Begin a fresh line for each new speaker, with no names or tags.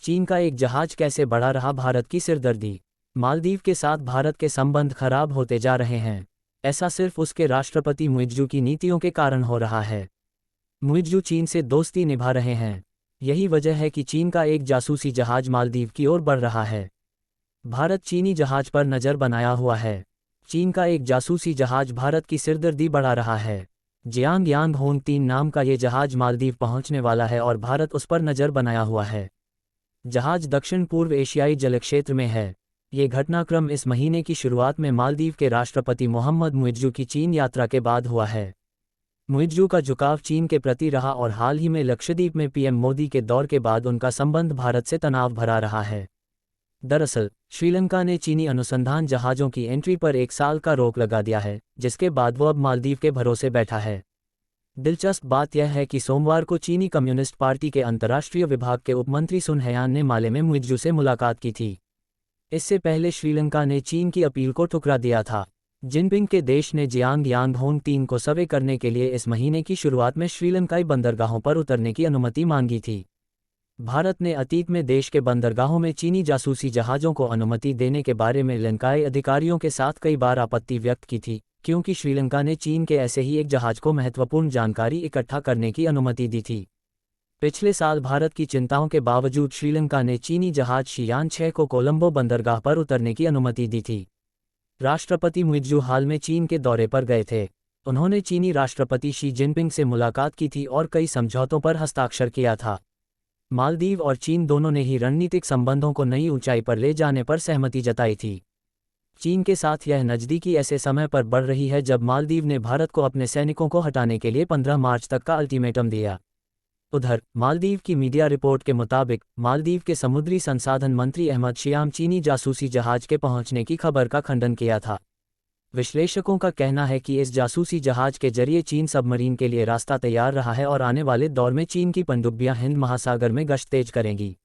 चीन का एक जहाज कैसे बढ़ा रहा भारत की सिरदर्दी। मालदीव के साथ भारत के संबंध खराब होते जा रहे हैं। ऐसा सिर्फ उसके राष्ट्रपति मुइज्जू की नीतियों के कारण हो रहा है। मुइज्जू चीन से दोस्ती निभा रहे हैं। यही वजह है कि चीन का एक जासूसी जहाज मालदीव की ओर बढ़ रहा है। भारत चीनी जहाज पर नज़र बनाया हुआ है। चीन का एक जासूसी जहाज भारत की सिरदर्दी बढ़ा रहा है। जियांग यांग होंग 3 नाम का ये जहाज मालदीव पहुंचने वाला है और भारत उस पर नज़र बनाया हुआ है। जहाज दक्षिण पूर्व एशियाई जलक्षेत्र में है। ये घटनाक्रम इस महीने की शुरुआत में मालदीव के राष्ट्रपति मोहम्मद मुइज्जू की चीन यात्रा के बाद हुआ है। मुइज्जू का झुकाव चीन के प्रति रहा और हाल ही में लक्षद्वीप में पीएम मोदी के दौर के बाद उनका संबंध भारत से तनाव भरा रहा है। दरअसल श्रीलंका ने चीनी अनुसंधान जहाज़ों की एंट्री पर 1 साल का रोक लगा दिया है, जिसके बाद वो अब मालदीव के भरोसे बैठा है। दिलचस्प बात यह है कि सोमवार को चीनी कम्युनिस्ट पार्टी के अंतर्राष्ट्रीय विभाग के उपमंत्री सुन हैयान ने माले में मुइज्जू से मुलाकात की थी। इससे पहले श्रीलंका ने चीन की अपील को ठुकरा दिया था। जिनपिंग के देश ने जियांग यांग होंग 3 को सर्वे करने के लिए इस महीने की शुरुआत में श्रीलंकाई बंदरगाहों पर उतरने की अनुमति मांगी थी। भारत ने अतीत में देश के बंदरगाहों में चीनी जासूसी जहाज़ों को अनुमति देने के बारे में श्रीलंकाई अधिकारियों के साथ कई बार आपत्ति व्यक्त की थी, क्योंकि श्रीलंका ने चीन के ऐसे ही एक जहाज़ को महत्वपूर्ण जानकारी इकट्ठा करने की अनुमति दी थी। पिछले साल भारत की चिंताओं के बावजूद श्रीलंका ने चीनी जहाज शियान 6 को कोलंबो बंदरगाह पर उतरने की अनुमति दी थी। राष्ट्रपति मुइज्जू हाल में चीन के दौरे पर गए थे। उन्होंने चीनी राष्ट्रपति शी जिनपिंग से मुलाकात की थी और कई समझौतों पर हस्ताक्षर किया था। मालदीव और चीन दोनों ने ही रणनीतिक संबंधों को नई ऊंचाई पर ले जाने पर सहमति जताई थी। चीन के साथ यह नज़दीकी ऐसे समय पर बढ़ रही है जब मालदीव ने भारत को अपने सैनिकों को हटाने के लिए 15 मार्च तक का अल्टीमेटम दिया। उधर मालदीव की मीडिया रिपोर्ट के मुताबिक मालदीव के समुद्री संसाधन मंत्री अहमद शियाम चीनी जासूसी जहाज के पहुंचने की खबर का खंडन किया था। विश्लेषकों का कहना है कि इस जासूसी जहाज के जरिए चीन सबमरीन के लिए रास्ता तैयार रहा है और आने वाले दौर में चीन की पनडुब्बियां हिंद महासागर में गश्त तेज करेंगी।